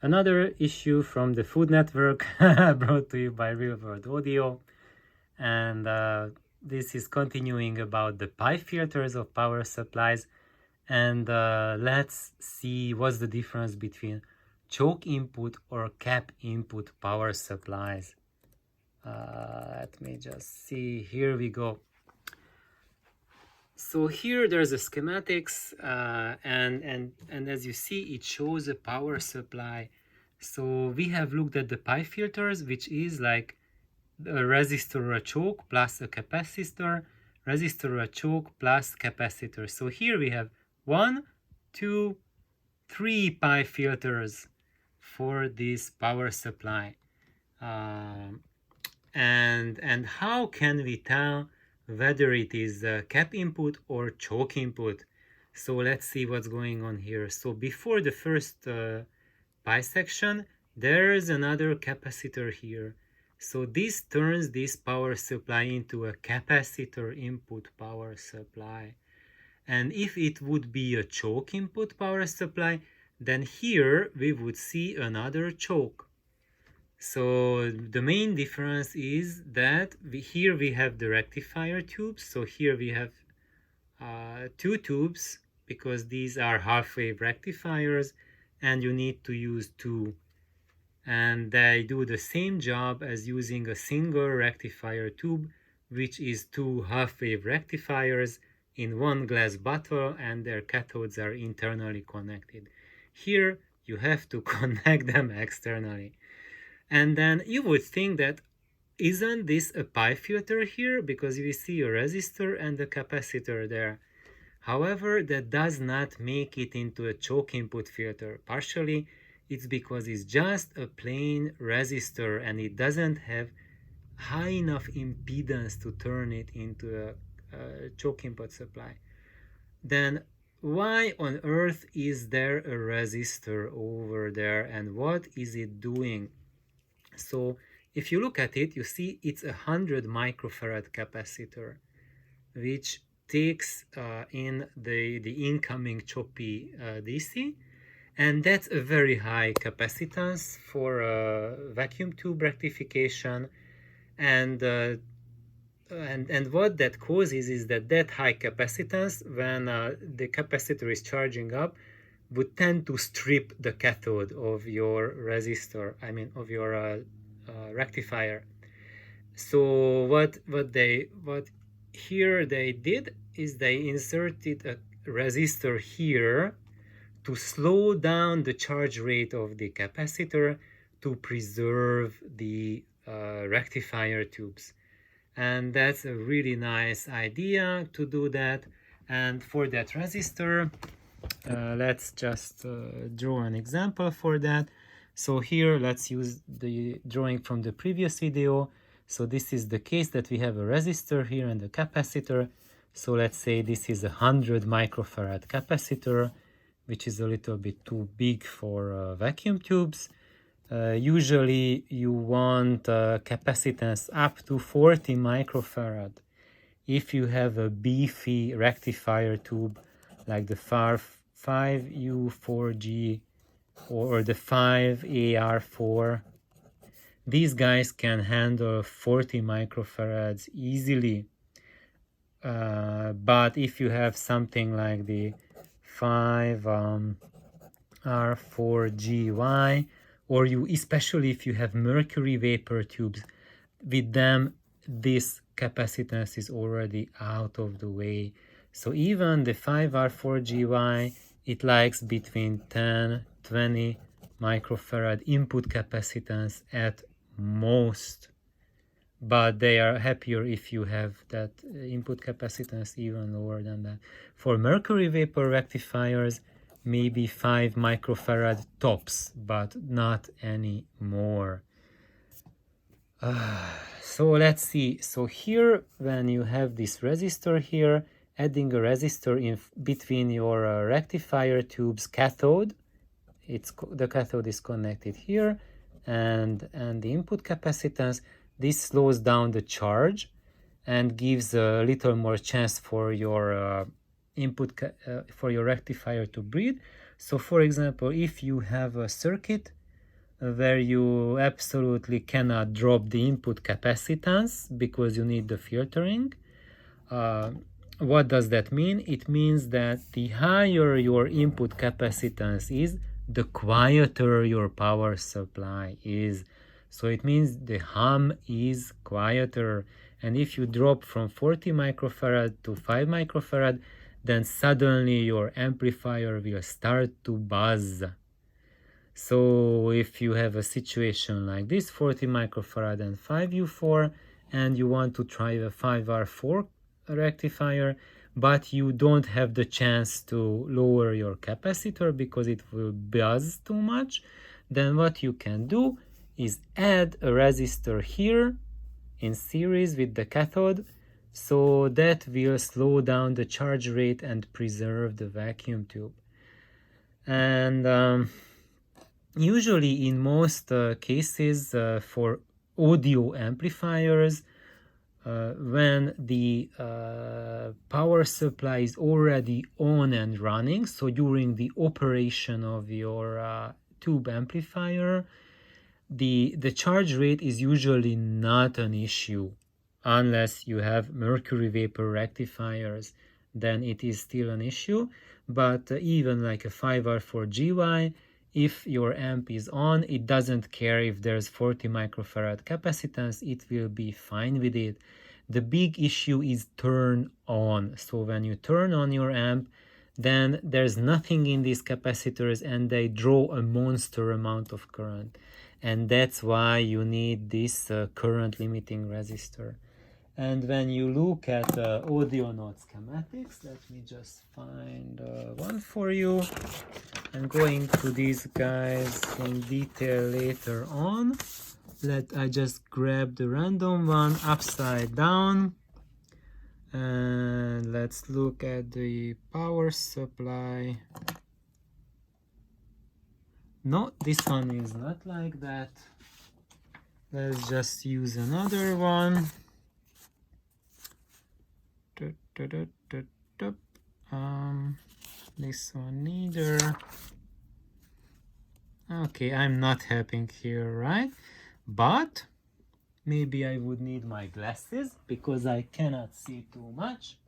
Another issue from the Food Network brought to you by Real World Audio. And this is continuing about the pipe filters of power supplies. And let's see what's the difference between choke input or cap input power supplies. Let me just see. Here we go. So here there's a schematics, and as you see, it shows a power supply. So we have looked at the pipe filters, which is like a resistor or a choke plus a capacitor, resistor or a choke plus capacitor. So here we have 1, 2, 3 pipe filters for this power supply. And how can we tell whether it is cap input or choke input? So let's see what's going on here. So before the first bisection, there's another capacitor here. So this turns this power supply into a capacitor input power supply. And if it would be a choke input power supply, then here we would see another choke. So the main difference is that here we have the rectifier tubes. So here we have 2 tubes because these are half-wave rectifiers and you need to use 2. And they do the same job as using a single rectifier tube, which is 2 half-wave rectifiers in one glass bottle, and their cathodes are internally connected. Here you have to connect them externally. And then you would think that isn't this a pipe filter here, because we see a resistor and a capacitor there. However, that does not make it into a choke input filter. Partially it's because it's just a plain resistor and it doesn't have high enough impedance to turn it into a choke input supply. Then why on earth is there a resistor over there, and what is it doing? So if you look at it, you see it's 100 microfarad capacitor, which takes in the incoming choppy DC, and that's a very high capacitance for vacuum tube rectification. And what that causes is that high capacitance, when the capacitor is charging up, would tend to strip the cathode of your resistor, of your rectifier. So what here they did is they inserted a resistor here to slow down the charge rate of the capacitor to preserve the rectifier tubes. And that's a really nice idea to do that. And for that resistor, let's just draw an example for that. So here let's use the drawing from the previous video. So this is the case that we have a resistor here and a capacitor. So let's say this is 100 microfarad capacitor, which is a little bit too big for vacuum tubes. Usually you want capacitance up to 40 microfarad. If you have a beefy rectifier tube like the 5U4G or the 5AR4, these guys can handle 40 microfarads easily. But if you have something like the 5R4GY, or especially if you have mercury vapor tubes, with them this capacitance is already out of the way. So even the 5R4GY, it likes between 10-20 microfarad input capacitance at most, but they are happier if you have that input capacitance even lower than that. For mercury vapor rectifiers, maybe 5 microfarad tops, but not any more. So let's see. So here, when you have this resistor here, adding a resistor in between your rectifier tube's cathode, the cathode is connected here, and the input capacitance, this slows down the charge and gives a little more chance for your for your rectifier to breathe. So for example, if you have a circuit where you absolutely cannot drop the input capacitance because you need the filtering. What does that mean? It means that the higher your input capacitance is, the quieter your power supply is. So it means the hum is quieter. And if you drop from 40 microfarad to 5 microfarad, then suddenly your amplifier will start to buzz. So if you have a situation like this, 40 microfarad and 5U4, and you want to try a 5R4 rectifier, but you don't have the chance to lower your capacitor because it will buzz too much, then what you can do is add a resistor here in series with the cathode, so that will slow down the charge rate and preserve the vacuum tube. And usually in most cases for audio amplifiers, when the power supply is already on and running, so during the operation of your tube amplifier, the charge rate is usually not an issue, unless you have mercury vapor rectifiers, then it is still an issue. But even like a 5R4GY, if your amp is on, it doesn't care if there's 40 microfarad capacitance, it will be fine with it. The big issue is turn on. So when you turn on your amp, then there's nothing in these capacitors and they draw a monster amount of current. And that's why you need this current limiting resistor. And when you look at Audionaut schematics, let me just find one for you. I'm going to these guys in detail later on. I just grab the random one upside down. And let's look at the power supply. No, this one is not like that. Let's just use another one. This one neither. Okay, I'm not having here, right? But maybe I would need my glasses because I cannot see too much.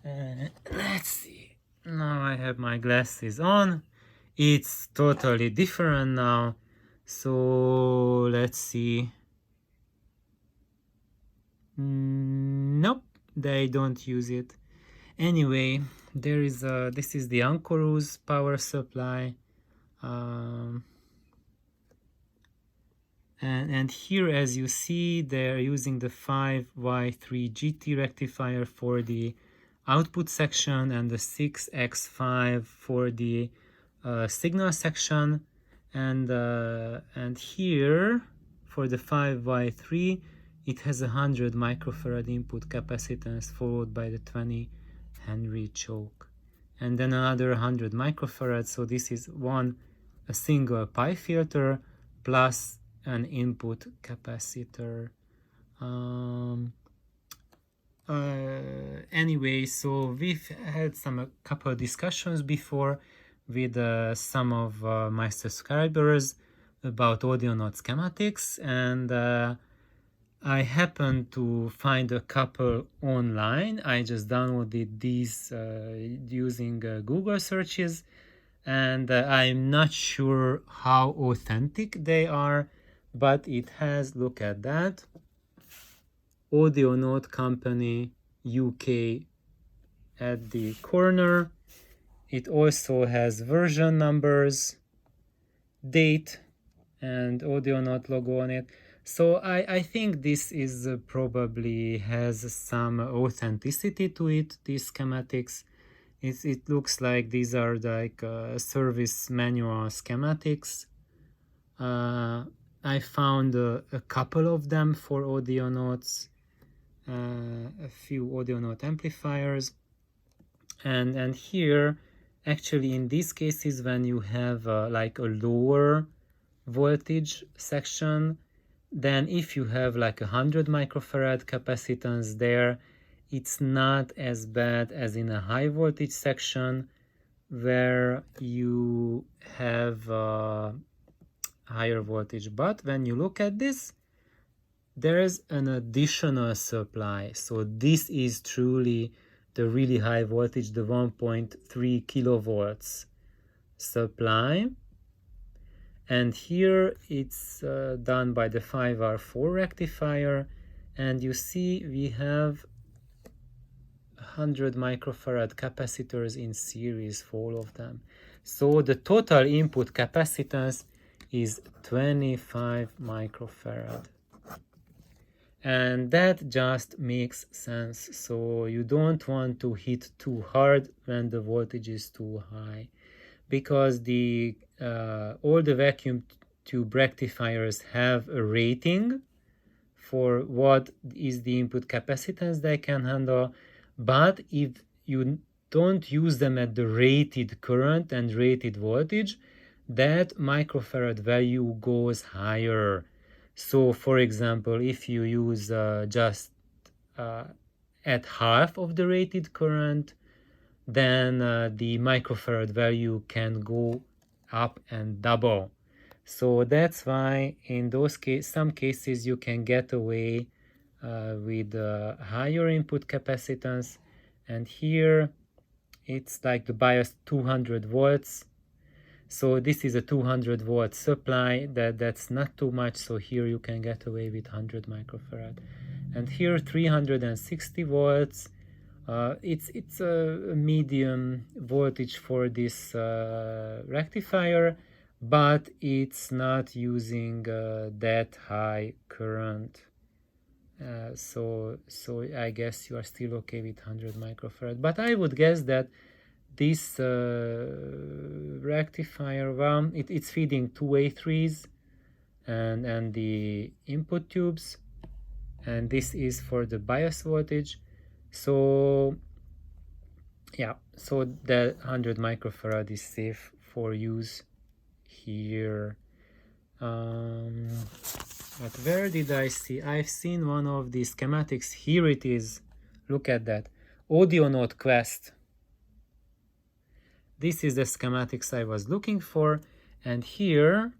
Let's see. Now I have my glasses on. It's totally different now. So let's see. Nope, they don't use it. Anyway, there is this is the Ankoruz power supply. And here, as you see, they're using the 5Y3GT rectifier for the output section and the 6X5 for the signal section. And here, for the 5Y3, it has 100 microfarad input capacitance followed by the 20 Henry choke. And then another 100 microfarad, so this is a single pi filter plus an input capacitor. Anyway, so we've had a couple of discussions before with some of my subscribers about Audionaut schematics, and I happened to find a couple online. I just downloaded these using Google searches, and I'm not sure how authentic they are, but it has, look at that, Audionaut Company UK at the corner. It also has version numbers, date, and Audionaut logo on it. So I think this is probably has some authenticity to it, these schematics. It looks like these are like service manual schematics. I found a couple of them for Audionauts, a few Audionaut amplifiers. And here, actually in these cases, when you have like a lower voltage section, then if you have like 100 microfarad capacitance there, it's not as bad as in a high voltage section where you have higher voltage. But when you look at this, there is an additional supply. So this is truly the really high voltage, the 1.3 kilovolts supply. And here it's done by the 5R4 rectifier, and you see we have 100 microfarad capacitors in series for all of them. So the total input capacitance is 25 microfarad. And that just makes sense. So you don't want to hit too hard when the voltage is too high, because all the vacuum tube rectifiers have a rating for what is the input capacitance they can handle. But if you don't use them at the rated current and rated voltage, that microfarad value goes higher. So for example, if you use just at half of the rated current, then the microfarad value can go up and double. So that's why in those some cases you can get away with higher input capacitance. And here it's like the bias 200 volts. So this is a 200 volt supply. That's not too much. So here you can get away with 100 microfarad. And here 360 volts. It's a medium voltage for this rectifier, but it's not using that high current. So I guess you are still okay with 100 microfarad. But I would guess that this rectifier, well, it's feeding two A3s and the input tubes, and this is for the bias voltage. So yeah, so the 100 microfarad is safe for use here. But where did I see? I've seen one of the schematics. Here it is. Look at that. AudioNote Quest. This is the schematics I was looking for. And here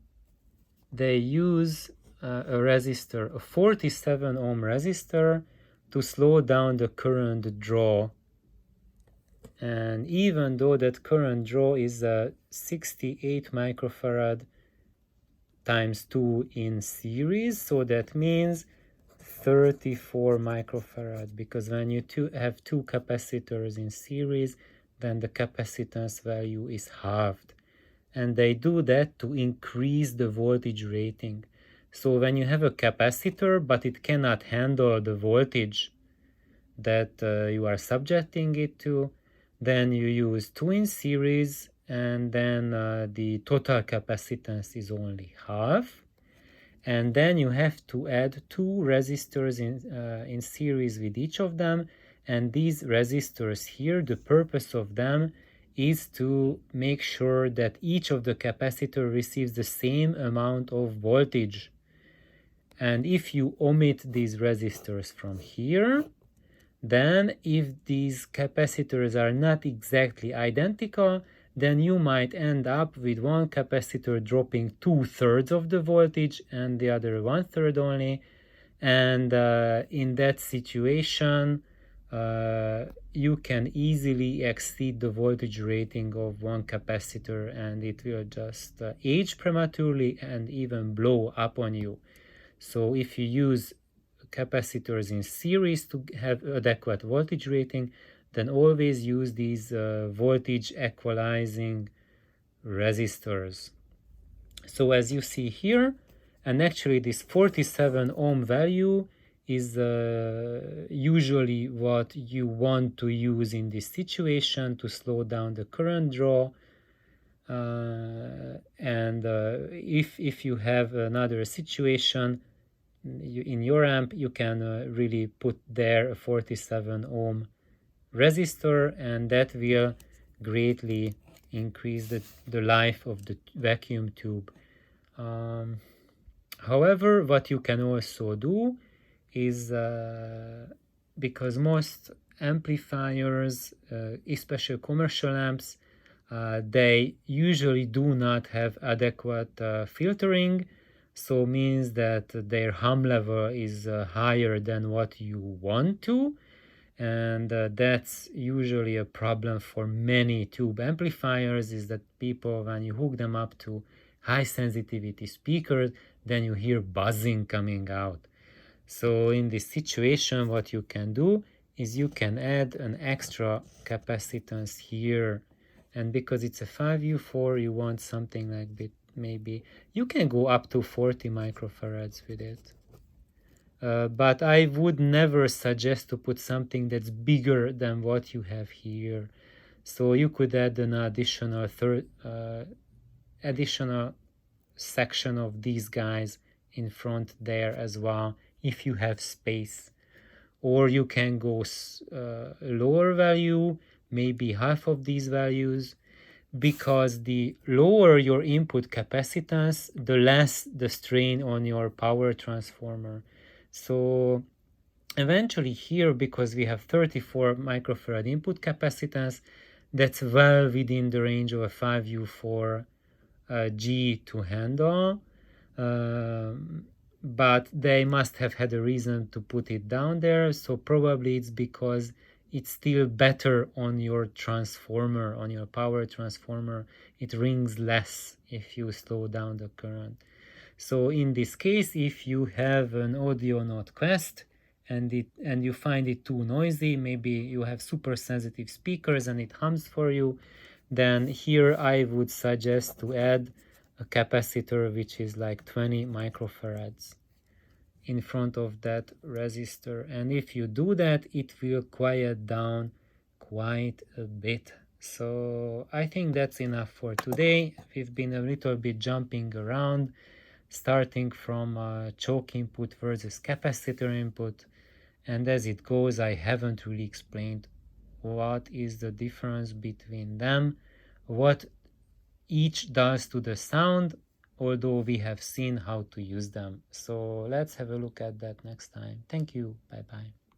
they use a resistor, a 47 ohm resistor, to slow down the current draw. And even though that current draw is 68 microfarad times 2 in series, so that means 34 microfarad, because when you have two capacitors in series, then the capacitance value is halved. And they do that to increase the voltage rating. So when you have a capacitor but it cannot handle the voltage that you are subjecting it to, then you use two in series, and then the total capacitance is only half. And then you have to add two resistors in series with each of them. And these resistors here, the purpose of them is to make sure that each of the capacitor receives the same amount of voltage. And if you omit these resistors from here, then if these capacitors are not exactly identical, then you might end up with one capacitor dropping 2/3 of the voltage and the other 1/3 only. And in that situation, you can easily exceed the voltage rating of one capacitor, and it will just age prematurely and even blow up on you. So if you use capacitors in series to have adequate voltage rating, then always use these voltage equalizing resistors. So as you see here, and actually this 47 ohm value is usually what you want to use in this situation to slow down the current draw. And if you have another situation in your amp, you can really put there a 47 ohm resistor, and that will greatly increase the life of the vacuum tube. However, what you can also do is, because most amplifiers, especially commercial amps, they usually do not have adequate filtering, so means that their hum level is higher than what you want to, and that's usually a problem for many tube amplifiers, is that people, when you hook them up to high sensitivity speakers, then you hear buzzing coming out. So in this situation, what you can do is you can add an extra capacitance here, and because it's a 5U4, you want something like that. Maybe you can go up to 40 microfarads with it. But I would never suggest to put something that's bigger than what you have here. So you could add an additional additional section of these guys in front there as well, if you have space. Or you can go lower value, maybe half of these values, because the lower your input capacitance, the less the strain on your power transformer. So eventually here, because we have 34 microfarad input capacitance, that's well within the range of a 5U4 G to handle, but they must have had a reason to put it down there, so probably it's because it's still better on your transformer, on your power transformer. It rings less if you slow down the current. So in this case, if you have an Audionaut Quest and you find it too noisy, maybe you have super sensitive speakers and it hums for you, then here I would suggest to add a capacitor which is like 20 microfarads in front of that resistor. And if you do that, it will quiet down quite a bit. So I think that's enough for today. We've been a little bit jumping around, starting from choke input versus capacitor input. And as it goes, I haven't really explained what is the difference between them, what each does to the sound, although we have seen how to use them. So let's have a look at that next time. Thank you. Bye-bye.